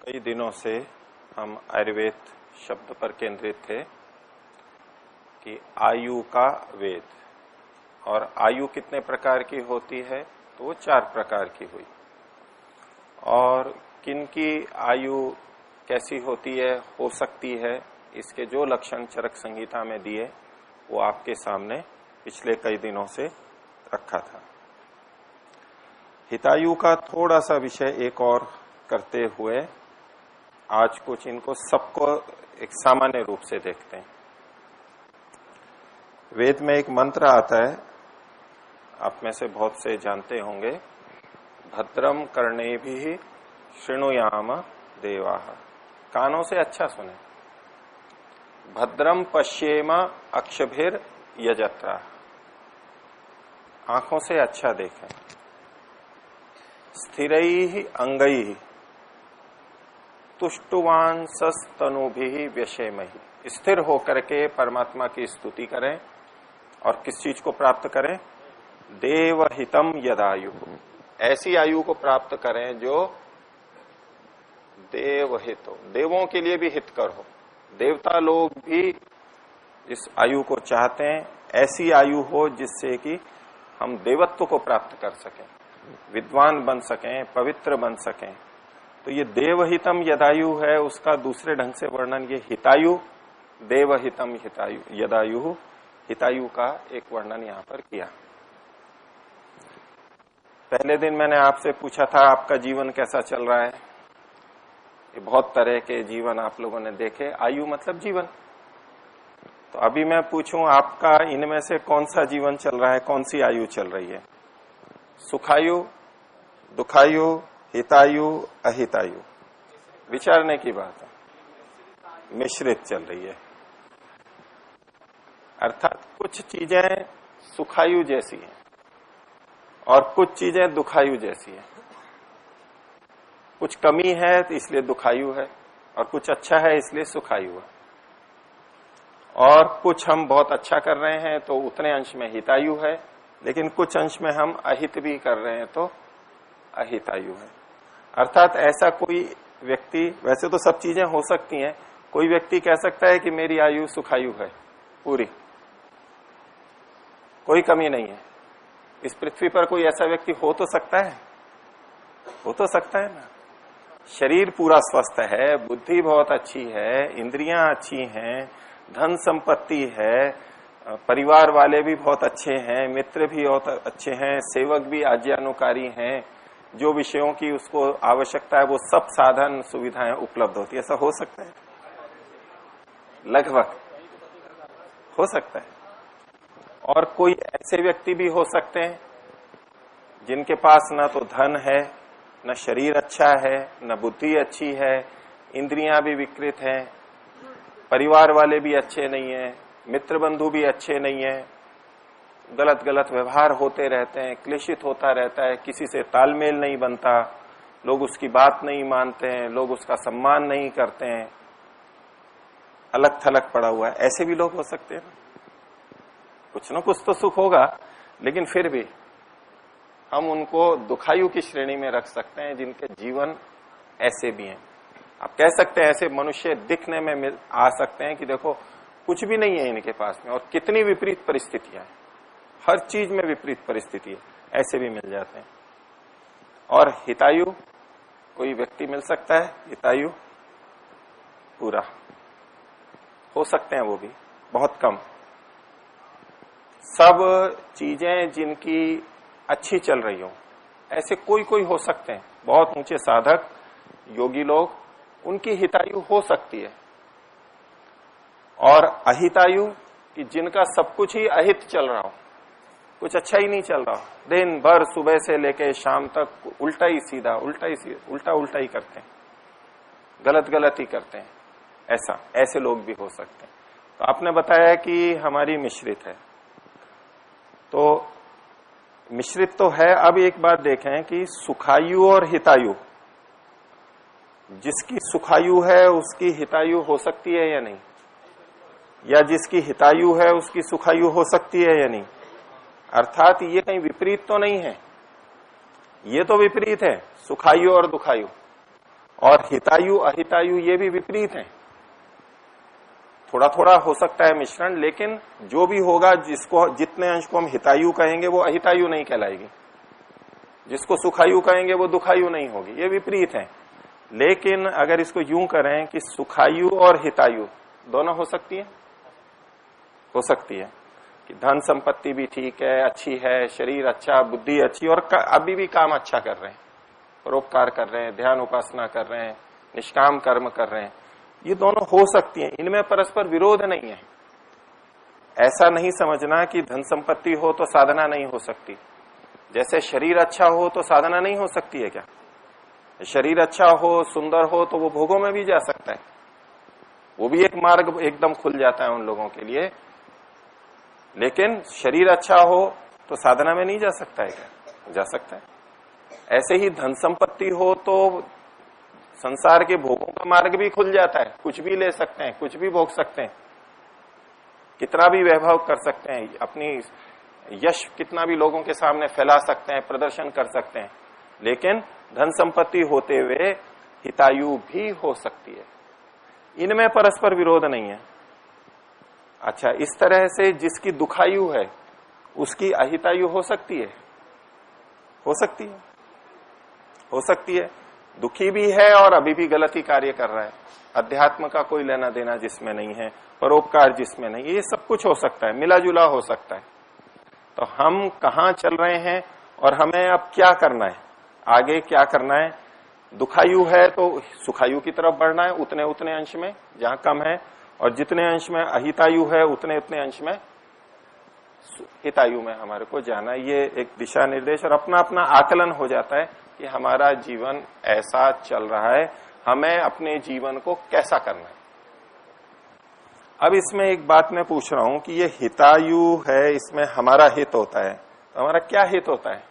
कई दिनों से हम आयुर्वेद शब्द पर केंद्रित थे कि आयु का वेद, और आयु कितने प्रकार की होती है, तो वो 4 प्रकार की हुई। और किनकी आयु कैसी होती है, हो सकती है, इसके जो लक्षण चरक संहिता में दिए वो आपके सामने पिछले कई दिनों से रखा था। हितायु का थोड़ा सा विषय एक और करते हुए आज कुछ इनको सबको एक सामान्य रूप से देखते हैं। वेद में एक मंत्र आता है, आप में से बहुत से जानते होंगे, भद्रम कर्णेभिः शृणुयाम देवाः। कानों से अच्छा सुने। भद्रम पश्येम अक्षभिर यजत्रा, आंखों से अच्छा देखें। स्थिरैः अंगैः तुष्टुवांसस्तनुभिः व्यशेमहि, स्थिर होकर के परमात्मा की स्तुति करें। और किस चीज को प्राप्त करें? देवहितम यदायु, ऐसी आयु को प्राप्त करें जो देवहित हो, देवों के लिए भी हितकर हो। देवता लोग भी इस आयु को चाहते हैं, ऐसी आयु हो जिससे कि हम देवत्व को प्राप्त कर सकें, विद्वान बन सकें, पवित्र बन सकें। तो ये देवहितम यदायु है, उसका दूसरे ढंग से वर्णन ये हितायु, देवहितम हितायु यदायु, हितायु का एक वर्णन यहां पर किया। पहले दिन मैंने आपसे पूछा था आपका जीवन कैसा चल रहा है। ये बहुत तरह के जीवन आप लोगों ने देखे, आयु मतलब जीवन। तो अभी मैं पूछूं आपका इनमें से कौन सा जीवन चल रहा है, कौन सी आयु चल रही है? सुखायु, दुखायु, हितायु, अहितायु? विचारने की बात है, मिश्रित चल रही है। अर्थात कुछ चीजें सुखायु जैसी हैं और कुछ चीजें दुखायु जैसी हैं। कुछ कमी है तो इसलिए दुखायु है, और कुछ अच्छा है इसलिए सुखायु है। और कुछ हम बहुत अच्छा कर रहे हैं तो उतने अंश में हितायु है, लेकिन कुछ अंश में हम अहित भी कर रहे हैं तो अहितायु है। अर्थात ऐसा कोई व्यक्ति, वैसे तो सब चीजें हो सकती हैं, कोई व्यक्ति कह सकता है कि मेरी आयु सुखायु है पूरी, कोई कमी नहीं है। इस पृथ्वी पर कोई ऐसा व्यक्ति हो तो सकता है, हो तो सकता है ना। शरीर पूरा स्वस्थ है, बुद्धि बहुत अच्छी है, इंद्रियां अच्छी हैं, धन संपत्ति है, परिवार वाले भी बहुत अच्छे हैं, मित्र भी बहुत अच्छे हैं, सेवक भी आज्ञानुकारी हैं, जो विषयों की उसको आवश्यकता है वो सब साधन सुविधाएं उपलब्ध होती है। ऐसा हो सकता है? लगभग हो सकता है। और कोई ऐसे व्यक्ति भी हो सकते हैं जिनके पास ना तो धन है, न शरीर अच्छा है, न बुद्धि अच्छी है, इंद्रियां भी विकृत हैं, परिवार वाले भी अच्छे नहीं है, मित्र बंधु भी अच्छे नहीं है, गलत गलत व्यवहार होते रहते हैं, क्लेशित होता रहता है, किसी से तालमेल नहीं बनता, लोग उसकी बात नहीं मानते हैं, लोग उसका सम्मान नहीं करते हैं, अलग थलग पड़ा हुआ है। ऐसे भी लोग हो सकते हैं। कुछ न कुछ तो सुख होगा, लेकिन फिर भी हम उनको दुखायु की श्रेणी में रख सकते हैं, जिनके जीवन ऐसे भी हैं। आप कह सकते हैं ऐसे मनुष्य दिखने में आ सकते हैं कि देखो कुछ भी नहीं है इनके पास में, और कितनी विपरीत परिस्थितियां हैं, हर चीज में विपरीत परिस्थिति है, ऐसे भी मिल जाते हैं। और हितायु कोई व्यक्ति मिल सकता है, हितायु पूरा हो सकते हैं, वो भी बहुत कम। सब चीजें जिनकी अच्छी चल रही हो, ऐसे कोई कोई हो सकते हैं। बहुत ऊंचे साधक योगी लोग, उनकी हितायु हो सकती है। और अहितायु कि जिनका सब कुछ ही अहित चल रहा हो, कुछ अच्छा ही नहीं चल रहा हो, दिन भर सुबह से लेके शाम तक उल्टा ही सीधा, उल्टा ही सीधा, उल्टा उल्टा ही करते हैं, गलत गलत ही करते हैं, ऐसे लोग भी हो सकते हैं। तो आपने बताया कि हमारी मिश्रित है, तो मिश्रित तो है। अब एक बात देखें कि सुखायु और हितायु, जिसकी सुखायु है उसकी हितायु हो सकती है या नहीं, या जिसकी हितायु है उसकी सुखायु हो सकती है या नहीं। अर्थात ये कहीं विपरीत तो नहीं है, ये तो विपरीत है, सुखायु और दुखायु। और हितायु अहितायु ये भी विपरीत है। थोड़ा थोड़ा हो सकता है मिश्रण, लेकिन जो भी होगा, जिसको जितने अंश को हम हितायु कहेंगे वो अहितायु नहीं कहलाएगी, जिसको सुखायु कहेंगे वो दुखायु नहीं होगी, ये विपरीत है। लेकिन अगर इसको यूं करें कि सुखायु और हितायु दोनों हो सकती है, हो सकती है कि धन संपत्ति भी ठीक है, अच्छी है, शरीर अच्छा, बुद्धि अच्छी, और अभी भी काम अच्छा कर रहे हैं, परोपकार कर रहे हैं, ध्यान उपासना कर रहे हैं, निष्काम कर्म कर रहे हैं, ये दोनों हो सकती हैं, इनमें परस्पर विरोध नहीं है। ऐसा नहीं समझना कि धन संपत्ति हो तो साधना नहीं हो सकती। जैसे शरीर अच्छा हो तो साधना नहीं हो सकती है क्या? शरीर अच्छा हो, सुंदर हो, तो वो भोगों में भी जा सकता है, वो भी एक मार्ग एकदम खुल जाता है उन लोगों के लिए। लेकिन शरीर अच्छा हो तो साधना में नहीं जा सकता है क्या? जा सकता है। ऐसे ही धन संपत्ति हो तो संसार के भोगों का मार्ग भी खुल जाता है, कुछ भी ले सकते हैं, कुछ भी भोग सकते हैं, कितना भी वैभव कर सकते हैं, अपनी यश कितना भी लोगों के सामने फैला सकते हैं, प्रदर्शन कर सकते हैं। लेकिन धन संपत्ति होते हुए हितायु भी हो सकती है, इनमें परस्पर विरोध नहीं है। अच्छा, इस तरह से जिसकी दुखायु है उसकी अहितायु हो सकती है, हो सकती है, हो सकती है। दुखी भी है और अभी भी गलत ही कार्य कर रहा है, अध्यात्म का कोई लेना देना जिसमें नहीं है, परोपकार जिसमें नहीं, ये सब कुछ हो सकता है, मिला जुला हो सकता है। तो हम कहाँ चल रहे हैं और हमें अब क्या करना है, आगे क्या करना है? दुखायु है तो सुखायु की तरफ बढ़ना है, उतने उतने अंश में जहां कम है, और जितने अंश में अहितायु है उतने उतने अंश में हितायु में हमारे को जाना है। ये एक दिशा निर्देश और अपना अपना आकलन हो जाता है कि हमारा जीवन ऐसा चल रहा है, हमें अपने जीवन को कैसा करना है। अब इसमें एक बात मैं पूछ रहा हूं कि ये हितायु है, इसमें हमारा हित होता है, तो हमारा क्या हित होता है?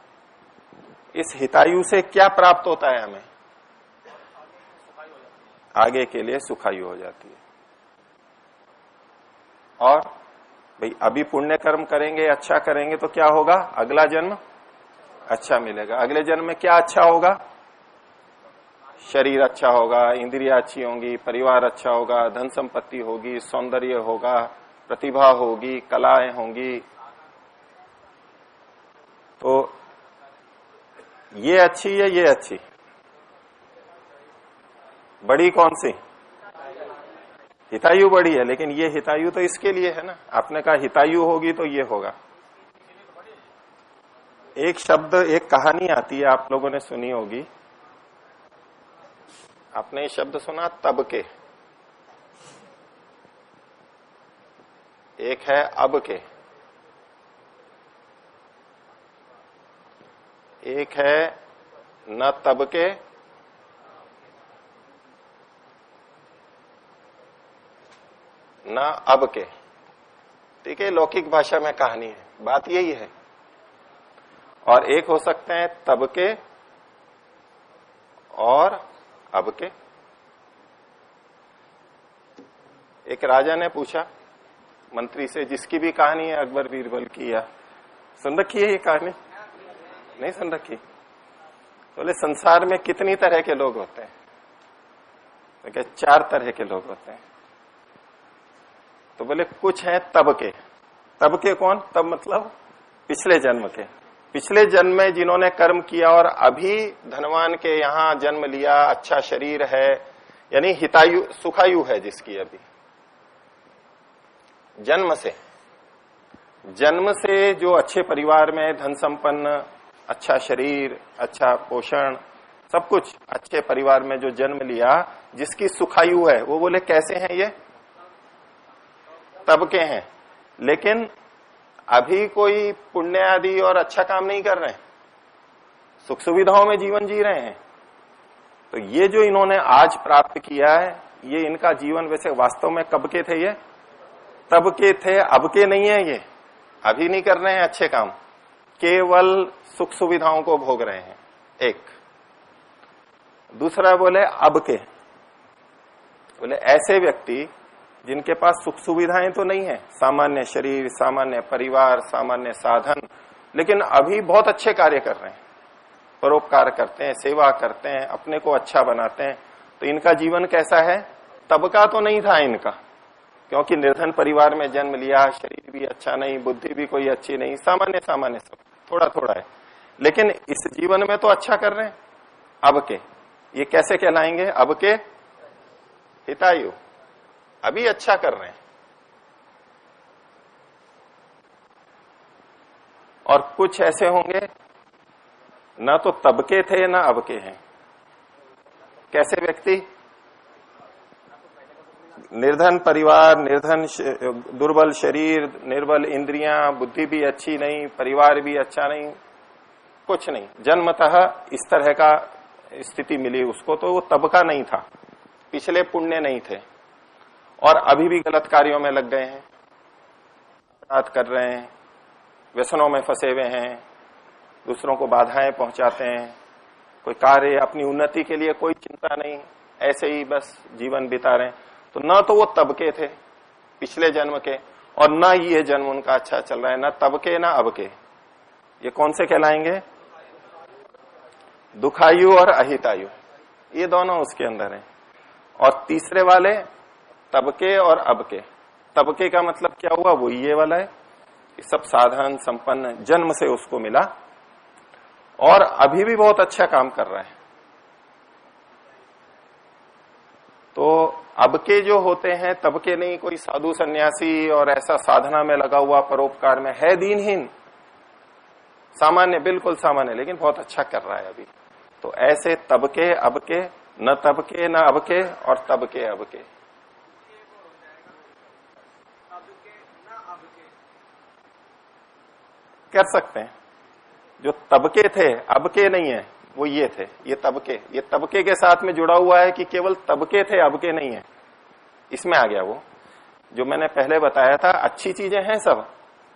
इस हितायु से क्या प्राप्त होता है हमें? आगे के लिए सुखायु हो जाती है। और भाई अभी पुण्य कर्म करेंगे, अच्छा करेंगे तो क्या होगा? अगला जन्म अच्छा मिलेगा। अगले जन्म में क्या अच्छा होगा? शरीर अच्छा होगा, इंद्रियां अच्छी होंगी, परिवार अच्छा होगा, धन संपत्ति होगी, सौंदर्य होगा, प्रतिभा होगी, कलाएं होंगी। तो ये अच्छी है, ये अच्छी बड़ी कौन सी? हितायु बड़ी है, लेकिन ये हितायु तो इसके लिए है ना। आपने कहा हितायु होगी तो ये होगा। एक शब्द, एक कहानी आती है, आप लोगों ने सुनी होगी। आपने ये शब्द सुना, तब के। एक है अब के, एक है न तब के, न अब के। ठीक है, लौकिक भाषा में कहानी है, बात यही है। और एक हो सकते हैं तब के और अब के। एक राजा ने पूछा मंत्री से, जिसकी भी कहानी है अकबर बीरबल की, या सुन रखी है ये कहानी? नहीं सुन रखी? तो बोले संसार में कितनी तरह के लोग होते हैं? तो क्या 4 तरह के लोग होते हैं। तो बोले कुछ है तब के। तब के कौन? तब मतलब पिछले जन्म के। पिछले जन्म में जिन्होंने कर्म किया और अभी धनवान के यहाँ जन्म लिया, अच्छा शरीर है, यानी हितायु सुखायु है जिसकी अभी जन्म से जो अच्छे परिवार में, धन संपन्न, अच्छा शरीर, अच्छा पोषण, सब कुछ अच्छे परिवार में जो जन्म लिया, जिसकी सुखायु है, वो बोले कैसे हैं ये? तब के हैं। लेकिन अभी कोई पुण्य आदि और अच्छा काम नहीं कर रहे हैं, सुख सुविधाओं में जीवन जी रहे हैं। तो ये जो इन्होंने आज प्राप्त किया है, ये इनका जीवन वैसे वास्तव में कब के थे? ये तब के थे, अब के नहीं है। ये अभी नहीं कर रहे हैं अच्छे काम, केवल सुख सुविधाओं को भोग रहे हैं। एक दूसरा बोले अब के, बोले ऐसे व्यक्ति जिनके पास सुख सुविधाएं तो नहीं है, सामान्य शरीर, सामान्य परिवार, सामान्य साधन, लेकिन अभी बहुत अच्छे कार्य कर रहे हैं, परोपकार करते हैं, सेवा करते हैं, अपने को अच्छा बनाते हैं, तो इनका जीवन कैसा है? तबका तो नहीं था इनका, क्योंकि निर्धन परिवार में जन्म लिया, शरीर भी अच्छा नहीं, बुद्धि भी कोई अच्छी नहीं, सामान्य सामान्य सब थोड़ा थोड़ा है, लेकिन इस जीवन में तो अच्छा कर रहे हैं। अब के ये कैसे कहलाएंगे? अब के हितायु, अभी अच्छा कर रहे हैं। और कुछ ऐसे होंगे ना तो तब के थे ना अब के हैं। कैसे व्यक्ति? निर्धन परिवार, निर्धन दुर्बल शरीर, निर्बल इंद्रियां, बुद्धि भी अच्छी नहीं, परिवार भी अच्छा नहीं, कुछ नहीं, जन्मतः इस तरह का स्थिति मिली उसको, तो वो तब का नहीं था, पिछले पुण्य नहीं थे, और अभी भी गलत कार्यों में लग गए हैं, अपराध कर रहे हैं, व्यसनों में फंसे हुए हैं, दूसरों को बाधाएं पहुंचाते हैं, कोई कार्य अपनी उन्नति के लिए कोई चिंता नहीं, ऐसे ही बस जीवन बिता रहे हैं। तो ना तो वो तब के थे पिछले जन्म के, और ना ये जन्म उनका अच्छा चल रहा है, ना तब के ना अब के। ये कौन से कहलाएंगे? दुखायु और अहितायु, ये दोनों उसके अंदर हैं। और तीसरे वाले तबके और अब के। तबके का मतलब क्या हुआ? वो ये वाला है कि सब साधन संपन्न जन्म से उसको मिला और अभी भी बहुत अच्छा काम कर रहा है। तो अब के जो होते हैं तब के नहीं, कोई साधु सन्यासी और ऐसा साधना में लगा हुआ, परोपकार में है, दीनहीन, सामान्य, बिल्कुल सामान्य, लेकिन बहुत अच्छा कर रहा है अभी। तो ऐसे तब के अब के, न तब के न अब के, और तब के अब के। कर सकते हैं। जो तबके थे अब के नहीं है, वो ये थे, ये तबके, ये तबके के साथ में जुड़ा हुआ है कि केवल तबके थे अब के नहीं है, इसमें आ गया वो जो मैंने पहले बताया था। अच्छी चीजें हैं सब,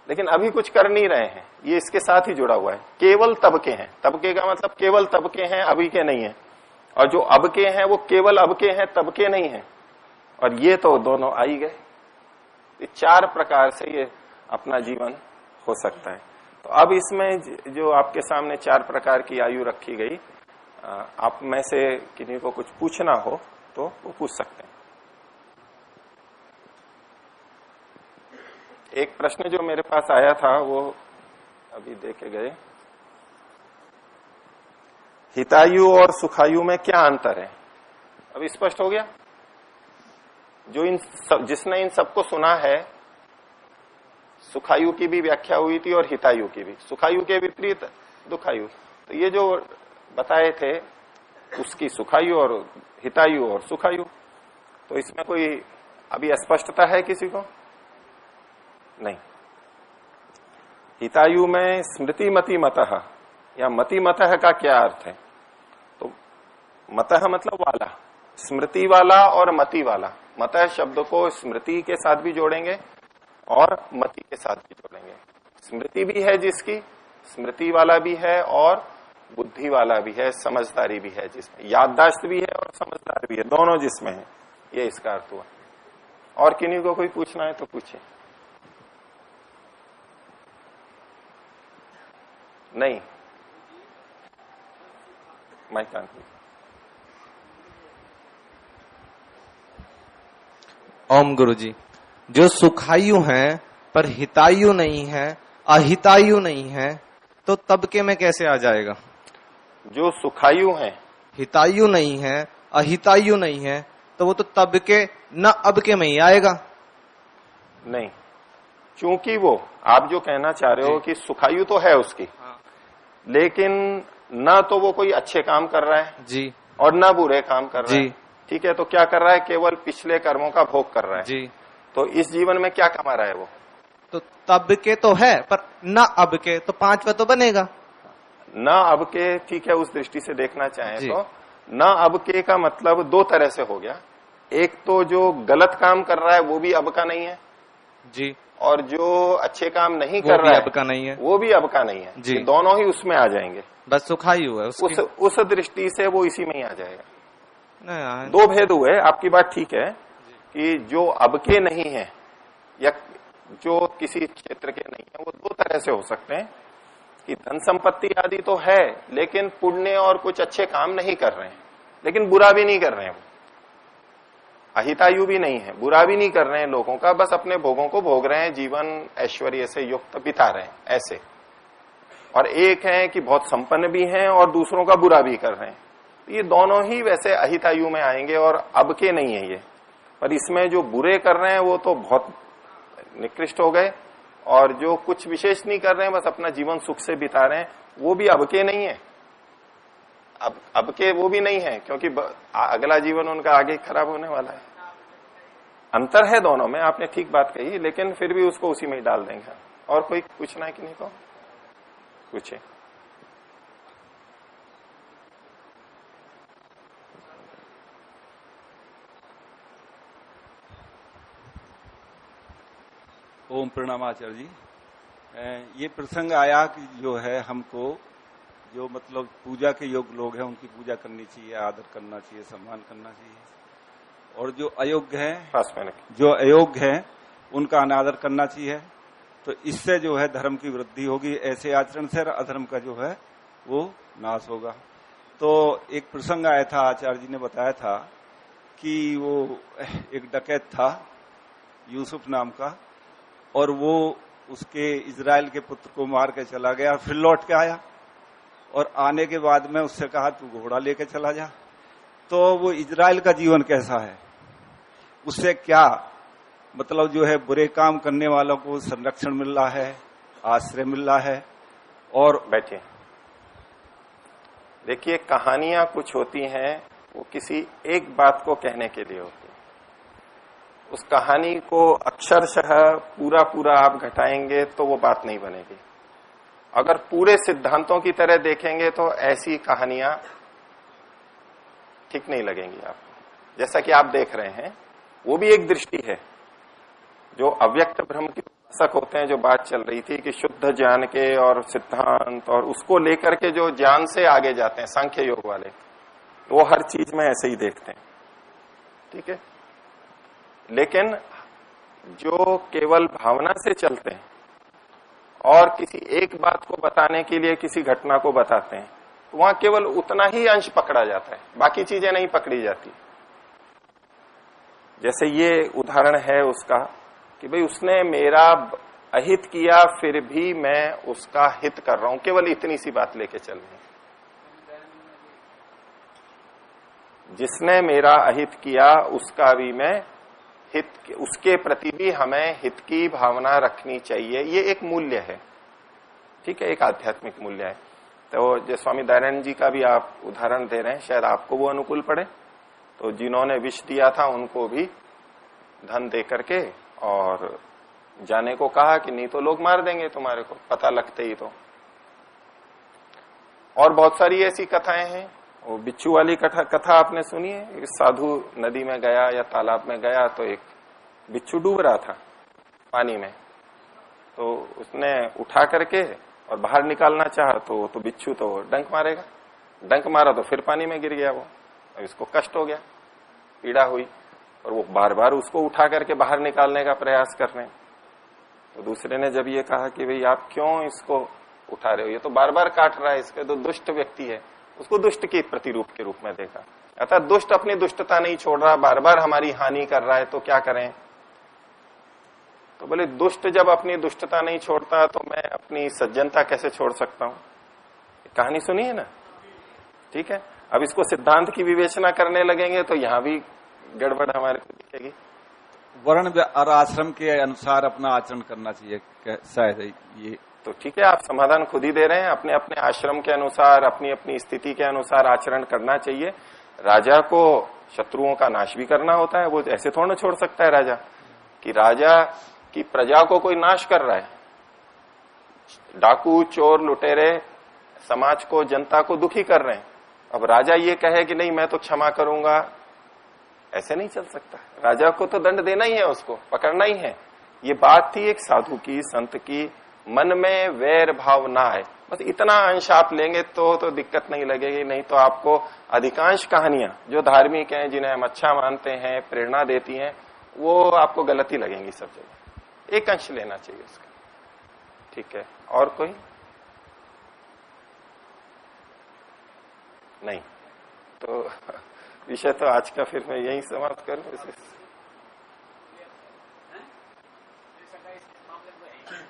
लेकिन अभी कुछ कर नहीं रहे हैं, ये इसके साथ ही जुड़ा हुआ है। केवल तबके हैं, तबके का मतलब केवल तबके हैं, अभी के नहीं है। और जो अब के हैं वो केवल अब के हैं, तबके नहीं है। और ये तो दोनों आ ही गए। ये चार प्रकार से ये अपना जीवन हो सकता है। तो अब इसमें जो आपके सामने चार प्रकार की आयु रखी गई, आप में से किन्हीं को कुछ पूछना हो तो वो पूछ सकते हैं। एक प्रश्न जो मेरे पास आया था वो अभी देखे गए, हितायु और सुखायु में क्या अंतर है? अभी स्पष्ट हो गया? जो जिसने इन सबको सुना है, सुखायु की भी व्याख्या हुई थी और हितायु की भी, सुखायु के विपरीत दुखायु। तो ये जो बताए थे उसकी सुखायु और हितायु और सुखायु, तो इसमें कोई अभी अस्पष्टता है किसी को? नहीं। हितायु में स्मृति मति मतः या मति मतः का क्या अर्थ है? तो मतः मतलब वाला, स्मृति वाला और मति वाला। मतः शब्द को स्मृति के साथ भी जोड़ेंगे और मति के साथ भी जोड़ेंगे। स्मृति भी है जिसकी, स्मृति वाला भी है और बुद्धि वाला भी है, समझदारी भी है जिसमें, याददाश्त भी है और समझदार भी है, दोनों जिसमें है, ये इसका अर्थ हुआ। और किन्हीं को कोई पूछना है तो पूछे। नहीं, मैं जानती। ओम गुरुजी, जो सुखायु हैं पर हितायु नहीं है, अहितायु नहीं है, तो तबके में कैसे आ जाएगा? जो सुखायु हैं, हितायु नहीं है, अहितायु नहीं है, तो वो तो तबके न अब के में ही आएगा। नहीं, चूंकि वो आप जो कहना चाह रहे हो कि सुखायु तो है उसकी, लेकिन ना तो वो कोई अच्छे काम कर रहा है जी, और ना बुरे काम कर रहा जी, है। ठीक है, तो क्या कर रहा है? केवल पिछले कर्मों का भोग कर रहा है जी। तो इस जीवन में क्या कमा रहा है वो? तो तब के तो है पर न अब के, तो पांचवा तो बनेगा ना अब के। ठीक है, उस दृष्टि से देखना चाहें जी। तो ना अब के का मतलब दो तरह से हो गया। एक तो जो गलत काम कर रहा है वो भी अब का नहीं है जी, और जो अच्छे काम नहीं वो कर भी रहा अब का नहीं है, वो भी अब का नहीं है जी। ये दोनों ही उसमें आ जाएंगे। बस सुखायु है उसकी। उस दृष्टि से वो इसी में ही आ जाएगा। नहीं, दो भेद हुए। आपकी बात ठीक है कि जो अब के नहीं है या जो किसी क्षेत्र के नहीं है, वो दो तरह से हो सकते हैं कि धन संपत्ति आदि तो है लेकिन पुण्य और कुछ अच्छे काम नहीं कर रहे हैं, लेकिन बुरा भी नहीं कर रहे हैं, अहितायु भी नहीं है, बुरा भी नहीं कर रहे हैं लोगों का, बस अपने भोगों को भोग रहे हैं, जीवन ऐश्वर्य से युक्त बिता रहे हैं ऐसे। और एक है कि बहुत संपन्न भी हैं और दूसरों का बुरा भी कर रहे हैं। ये दोनों ही वैसे अहितायु में आएंगे और अब के नहीं है ये। पर इसमें जो बुरे कर रहे हैं वो तो बहुत निकृष्ट हो गए, और जो कुछ विशेष नहीं कर रहे हैं, बस अपना जीवन सुख से बिता रहे हैं, वो भी अब के नहीं है। अब के वो भी नहीं है, क्योंकि अगला जीवन उनका आगे खराब होने वाला है। अंतर है दोनों में, आपने ठीक बात कही, लेकिन फिर भी उसको उसी में ही डाल देंगे। और कोई पूछना है कि नहीं? को पूछे। ओम प्रणाम आचार्य जी। ये प्रसंग आया कि जो है हमको जो मतलब पूजा के योग्य लोग हैं उनकी पूजा करनी चाहिए, आदर करना चाहिए, सम्मान करना चाहिए, और जो अयोग्य हैं, जो अयोग्य हैं उनका अनादर करना चाहिए। तो इससे जो है धर्म की वृद्धि होगी, ऐसे आचरण से अधर्म का जो है वो नाश होगा। तो एक प्रसंग आया था, आचार्य जी ने बताया था कि वो एक डकैत था यूसुफ नाम का, और वो उसके इजराइल के पुत्र को मार के चला गया, फिर लौट के आया, और आने के बाद में उससे कहा तू घोड़ा लेके चला जा। तो वो इजराइल का जीवन कैसा है, उससे क्या मतलब जो है बुरे काम करने वालों को संरक्षण मिल रहा है, आश्रय मिल रहा है। और बैठिए, देखिए कहानियां कुछ होती हैं वो किसी एक बात को कहने के लिए होती है। उस कहानी को अक्षरशः पूरा पूरा आप घटाएंगे तो वो बात नहीं बनेगी। अगर पूरे सिद्धांतों की तरह देखेंगे तो ऐसी कहानियां ठीक नहीं लगेंगी आपको। जैसा कि आप देख रहे हैं, वो भी एक दृष्टि है। जो अव्यक्त ब्रह्म के उपासक होते हैं, जो बात चल रही थी कि शुद्ध ज्ञान के और सिद्धांत और उसको लेकर के जो ज्ञान से आगे जाते हैं, सांख्य योग वाले, वो हर चीज में ऐसे ही देखते हैं, ठीक है। लेकिन जो केवल भावना से चलते हैं और किसी एक बात को बताने के लिए किसी घटना को बताते हैं, तो वहां केवल उतना ही अंश पकड़ा जाता है, बाकी चीजें नहीं पकड़ी जाती। जैसे ये उदाहरण है उसका कि भाई उसने मेरा अहित किया, फिर भी मैं उसका हित कर रहा हूं, केवल इतनी सी बात लेके चल रही। जिसने मेरा अहित किया उसका भी मैं हित, उसके प्रति भी हमें हित की भावना रखनी चाहिए। ये एक मूल्य है, ठीक है, एक आध्यात्मिक मूल्य है। तो जो स्वामी दयानंद जी का भी आप उदाहरण दे रहे हैं, शायद आपको वो अनुकूल पड़े। तो जिन्होंने विष दिया था उनको भी धन दे करके और जाने को कहा कि नहीं तो लोग मार देंगे तुम्हारे को पता लगते ही। तो और बहुत सारी ऐसी कथाएं हैं। वो बिच्छू वाली कथा आपने सुनी है? एक साधु नदी में गया या तालाब में गया, तो एक बिच्छू डूब रहा था पानी में, तो उसने उठा करके और बाहर निकालना चाहा, तो बिच्छू तो डंक मारेगा, डंक मारा तो फिर पानी में गिर गया वो। इसको कष्ट हो गया, पीड़ा हुई, और वो बार बार उसको उठा करके बाहर निकालने का प्रयास कर रहे हैं। तो दूसरे ने जब ये कहा कि भाई आप क्यों इसको उठा रहे हो, ये तो बार बार काट रहा है, इसके तो दुष्ट व्यक्ति है, उसको दुष्ट के प्रतिरूप के रूप में देखा। अर्थात दुष्ट अपनी दुष्टता नहीं छोड़ रहा, बार बार हमारी हानि कर रहा है, तो क्या करें। तो बोले दुष्ट जब अपनी दुष्टता नहीं छोड़ता तो मैं अपनी सज्जनता कैसे छोड़ सकता हूं। कहानी सुनी है ना, ठीक है। अब इसको सिद्धांत की विवेचना करने लगेंगे तो यहां भी गड़बड़ हमारे को दिखेगी। वर्ण और आश्रम के अनुसार अपना आचरण करना चाहिए शायद ये। तो ठीक है, आप समाधान खुद ही दे रहे हैं। अपने अपने आश्रम के अनुसार, अपनी अपनी स्थिति के अनुसार आचरण करना चाहिए। राजा को शत्रुओं का नाश भी करना होता है, वो ऐसे थोड़ा ना छोड़ सकता है राजा कि राजा की प्रजा को कोई नाश कर रहा है। डाकू, चोर, लुटेरे समाज को, जनता को दुखी कर रहे हैं। अब राजा ये कहे कि नहीं मैं तो क्षमा करूंगा, ऐसे नहीं चल सकता। राजा को तो दंड देना ही है, उसको पकड़ना ही है। ये बात थी एक साधु की, संत की, मन में वैर भाव ना आए, बस इतना अंश आप लेंगे तो दिक्कत नहीं लगेगी। नहीं तो आपको अधिकांश कहानियां जो धार्मिक हैं, जिन्हें हम अच्छा मानते हैं, प्रेरणा देती हैं, वो आपको गलत ही लगेंगी सब जगह। एक अंश लेना चाहिए उसका, ठीक है। और कोई नहीं? तो विषय तो आज का फिर मैं यही समाप्त करूं।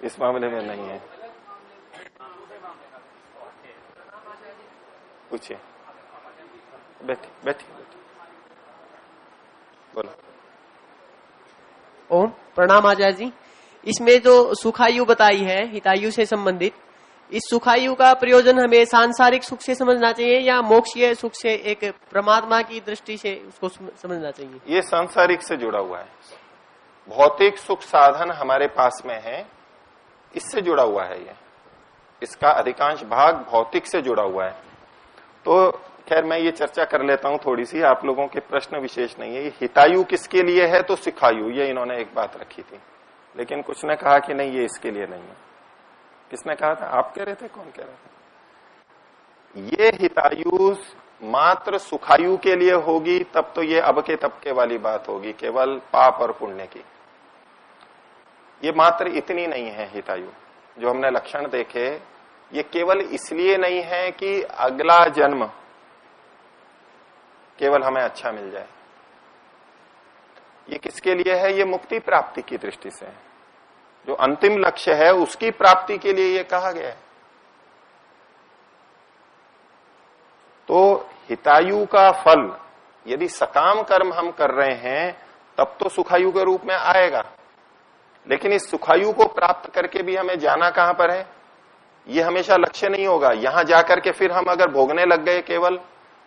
इस मामले में नहीं है। पूछिए, बैठिए बोलो। ओम प्रणाम आचार्य जी। इसमें जो सुखायु बताई है हितायु से संबंधित, इस सुखायु का प्रयोजन हमें सांसारिक सुख से समझना चाहिए या मोक्षीय सुख से, एक परमात्मा की दृष्टि से उसको समझना चाहिए? ये सांसारिक से जुड़ा हुआ है। भौतिक सुख साधन हमारे पास में है, इससे जुड़ा हुआ है ये। इसका अधिकांश भाग भौतिक से जुड़ा हुआ है। तो खैर मैं ये चर्चा कर लेता हूं थोड़ी सी, आप लोगों के प्रश्न विशेष नहीं है। ये हितायु किसके लिए है, तो सुखायु, ये इन्होंने एक बात रखी थी, लेकिन कुछ ने कहा कि नहीं ये इसके लिए नहीं है। किसने कहा था? आप कह रहे थे? कौन कह रहे थे? ये हितायु मात्र सुखायु के लिए होगी तब तो ये अब के तब के वाली बात होगी, केवल पाप और पुण्य की। ये मात्र इतनी नहीं है हितायु। जो हमने लक्षण देखे, ये केवल इसलिए नहीं है कि अगला जन्म केवल हमें अच्छा मिल जाए। ये किसके लिए है? ये मुक्ति प्राप्ति की दृष्टि से है। जो अंतिम लक्ष्य है उसकी प्राप्ति के लिए ये कहा गया है। तो हितायु का फल यदि सकाम कर्म हम कर रहे हैं तब तो सुखायु के रूप में आएगा, लेकिन इस सुखायु को प्राप्त करके भी हमें जाना कहां पर है, ये हमेशा लक्ष्य नहीं होगा। यहां जाकर के फिर हम अगर भोगने लग गए केवल,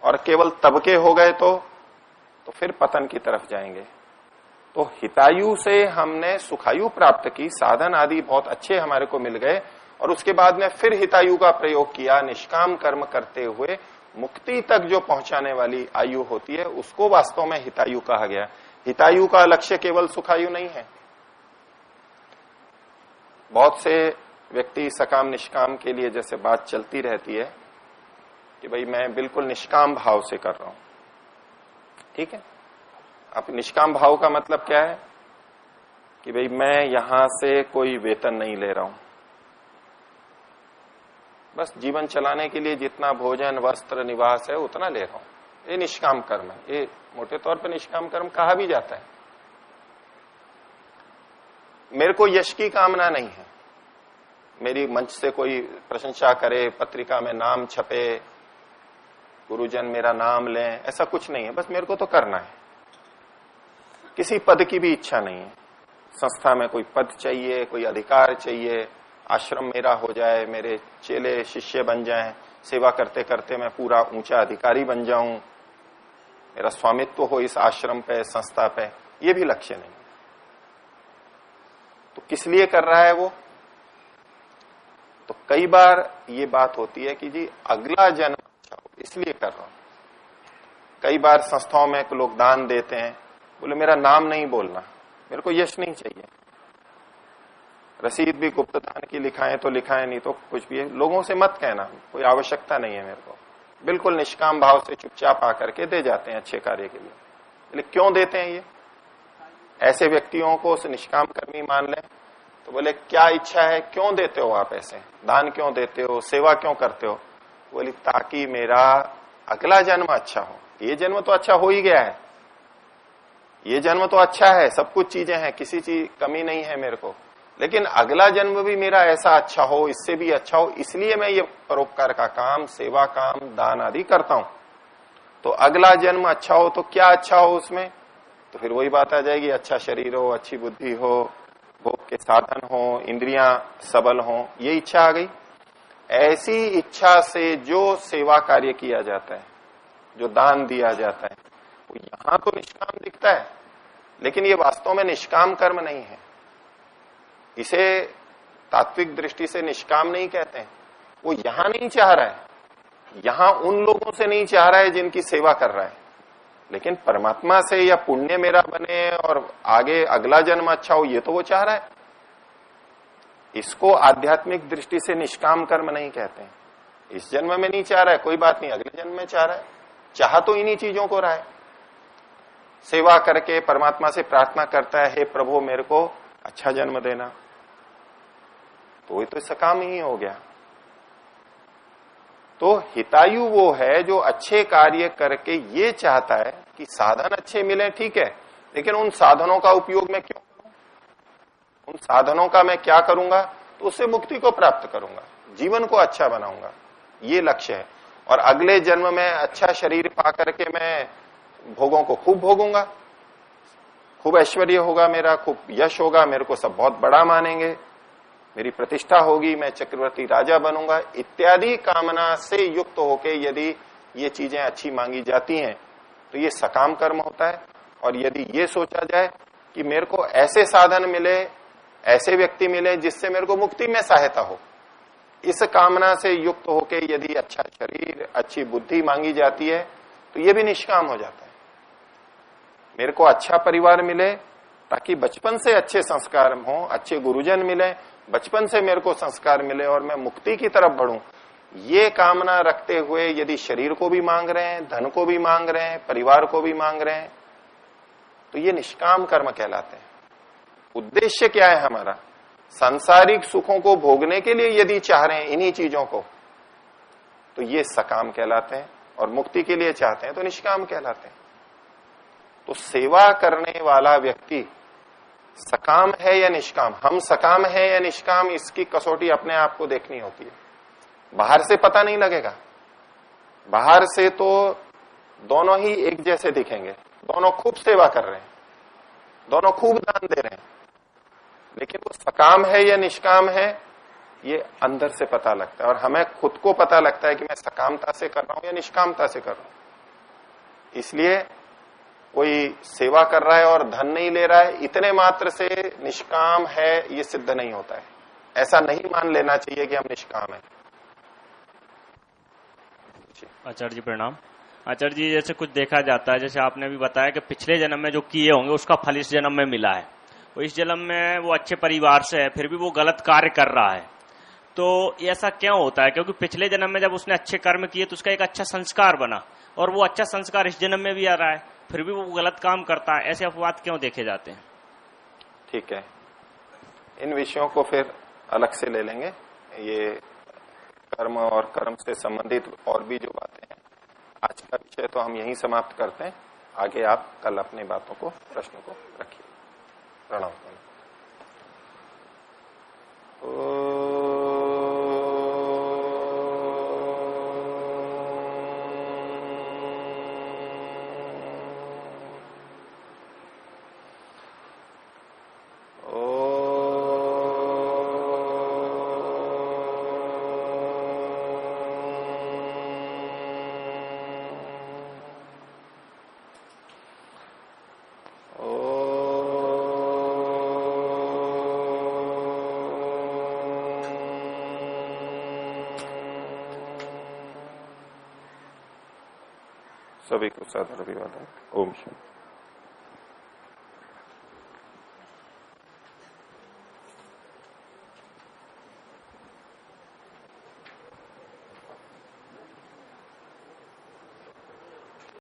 और केवल तब के हो गए तो फिर पतन की तरफ जाएंगे। तो हितायु से हमने सुखायु प्राप्त की, साधन आदि बहुत अच्छे हमारे को मिल गए, और उसके बाद में फिर हितायु का प्रयोग किया, निष्काम कर्म करते हुए मुक्ति तक जो पहुंचाने वाली आयु होती है उसको वास्तव में हितायु कहा गया। हितायु का लक्ष्य केवल सुखायु नहीं है। बहुत से व्यक्ति सकाम निष्काम के लिए जैसे बात चलती रहती है कि भाई मैं बिल्कुल निष्काम भाव से कर रहा हूं, ठीक है। अब निष्काम भाव का मतलब क्या है कि भाई मैं यहां से कोई वेतन नहीं ले रहा हूं, बस जीवन चलाने के लिए जितना भोजन वस्त्र निवास है उतना ले रहा हूं। ये निष्काम कर्म है। ये मोटे तौर पर निष्काम कर्म कहा भी जाता है। मेरे को यश की कामना नहीं है, मेरी मंच से कोई प्रशंसा करे, पत्रिका में नाम छपे, गुरुजन मेरा नाम लें, ऐसा कुछ नहीं है। बस मेरे को तो करना है। किसी पद की भी इच्छा नहीं है। संस्था में कोई पद चाहिए, कोई अधिकार चाहिए, आश्रम मेरा हो जाए, मेरे चेले शिष्य बन जाएं, सेवा करते करते मैं पूरा ऊंचा अधिकारी बन जाऊं, मेरा स्वामित्व हो इस आश्रम पे, संस्था पे, ये भी लक्ष्य नहीं। तो किस लिए कर रहा है वो? तो कई बार ये बात होती है कि जी अगला जन्म अच्छा हो इसलिए कर रहा हूं। कई बार संस्थाओं में लोग दान देते हैं, बोले मेरा नाम नहीं बोलना, मेरे को यश नहीं चाहिए। रसीद भी गुप्त दान की लिखाएं तो लिखाएं, नहीं तो कुछ भी है। लोगों से मत कहना, कोई आवश्यकता नहीं है मेरे को। बिल्कुल निष्काम भाव से चुपचाप आकर के दे जाते हैं अच्छे कार्य के लिए। लेकिन क्यों देते हैं ये? ऐसे व्यक्तियों को निष्काम कर्मी मान लें तो बोले क्या इच्छा है, क्यों देते हो आप ऐसे दान, क्यों देते हो, सेवा क्यों करते हो? बोली ताकि मेरा अगला जन्म अच्छा हो। ये जन्म तो अच्छा हो ही गया है, ये जन्म तो अच्छा है, सब कुछ चीजें हैं, किसी चीज कमी नहीं है मेरे को, लेकिन अगला जन्म भी मेरा ऐसा अच्छा हो, इससे भी अच्छा हो, इसलिए मैं ये परोपकार का काम, सेवा काम, दान आदि करता हूं। तो अगला जन्म अच्छा हो तो क्या अच्छा हो उसमें? तो फिर वही बात आ जाएगी, अच्छा शरीर हो, अच्छी बुद्धि हो, भोग के साधन हो, इंद्रियां सबल हो, ये इच्छा आ गई। ऐसी इच्छा से जो सेवा कार्य किया जाता है, जो दान दिया जाता है, वो यहां तो निष्काम दिखता है, लेकिन ये वास्तव में निष्काम कर्म नहीं है। इसे तात्विक दृष्टि से निष्काम नहीं कहते हैं। वो यहां नहीं चाह रहा है, यहां उन लोगों से नहीं चाह रहा है जिनकी सेवा कर रहा है, लेकिन परमात्मा से या पुण्य मेरा बने और आगे अगला जन्म अच्छा हो, ये तो वो चाह रहा है। इसको आध्यात्मिक दृष्टि से निष्काम कर्म नहीं कहते हैं। इस जन्म में नहीं चाह रहा है, कोई बात नहीं, अगले जन्म में चाह रहा है। चाह तो इन्हीं चीजों को रहा है। सेवा करके परमात्मा से प्रार्थना करता है, हे प्रभु मेरे को अच्छा जन्म देना, तो ये तो सकाम ही हो गया। तो हितायु वो है जो अच्छे कार्य करके ये चाहता है कि साधन अच्छे मिले, ठीक है, लेकिन उन साधनों का उपयोग मैं क्यों करूं, उन साधनों का मैं क्या करूंगा, तो उससे मुक्ति को प्राप्त करूंगा, जीवन को अच्छा बनाऊंगा, ये लक्ष्य है। और अगले जन्म में अच्छा शरीर पा करके मैं भोगों को खूब भोगूंगा, खूब ऐश्वर्य होगा मेरा, खूब यश होगा, मेरे को सब बहुत बड़ा मानेंगे, मेरी प्रतिष्ठा होगी, मैं चक्रवर्ती राजा बनूंगा, इत्यादि कामना से युक्त होके यदि ये चीजें अच्छी मांगी जाती हैं तो ये सकाम कर्म होता है। और यदि ये सोचा जाए कि मेरे को ऐसे साधन मिले, ऐसे व्यक्ति मिले जिससे मेरे को मुक्ति में सहायता हो, इस कामना से युक्त होके यदि अच्छा शरीर, अच्छी बुद्धि मांगी जाती है तो ये भी निष्काम हो जाता है। मेरे को अच्छा परिवार मिले ताकि बचपन से अच्छे संस्कार हो, अच्छे गुरुजन मिले, बचपन से मेरे को संस्कार मिले और मैं मुक्ति की तरफ बढ़ूं, ये कामना रखते हुए यदि शरीर को भी मांग रहे हैं, धन को भी मांग रहे हैं, परिवार को भी मांग रहे हैं, तो ये निष्काम कर्म कहलाते हैं। उद्देश्य क्या है हमारा, सांसारिक सुखों को भोगने के लिए यदि चाह रहे हैं इन्हीं चीजों को, तो ये सकाम कहलाते हैं, और मुक्ति के लिए चाहते हैं तो निष्काम कहलाते हैं। तो सेवा करने वाला व्यक्ति सकाम है या निष्काम, हम सकाम है या निष्काम, इसकी कसौटी अपने आप को देखनी होती है। बाहर से पता नहीं लगेगा, बाहर से तो दोनों ही एक जैसे दिखेंगे, दोनों खूब सेवा कर रहे हैं, दोनों खूब दान दे रहे हैं, लेकिन वो सकाम है या निष्काम है ये अंदर से पता लगता है। और हमें खुद को पता लगता है कि मैं सकामता से कर रहा हूं या निष्कामता से कर रहा हूं। इसलिए कोई सेवा कर रहा है और धन नहीं ले रहा है, इतने मात्र से निष्काम है ये सिद्ध नहीं होता है। ऐसा नहीं मान लेना चाहिए कि हम निष्काम हैं। आचार्य जी प्रणाम। आचार्य जी, जैसे कुछ देखा जाता है, जैसे आपने भी बताया कि पिछले जन्म में जो किए होंगे उसका फल इस जन्म में मिला है, और इस जन्म में वो अच्छे परिवार से है, फिर भी वो गलत कार्य कर रहा है, तो ऐसा क्यों होता है? क्योंकि पिछले जन्म में जब उसने अच्छे कर्म किए तो उसका एक अच्छा संस्कार बना, और वो अच्छा संस्कार इस जन्म में भी आ रहा है, फिर भी वो गलत काम करता है। ऐसे अपवाद क्यों देखे जाते हैं? ठीक है, इन विषयों को फिर अलग से ले लेंगे। ये कर्म और कर्म से संबंधित और भी जो बातें हैं, आज का विषय तो हम यहीं समाप्त करते हैं। आगे आप कल अपनी बातों को, प्रश्नों को रखिए। प्रणाम। सभी को सादर अभिवादन। ओम शांति।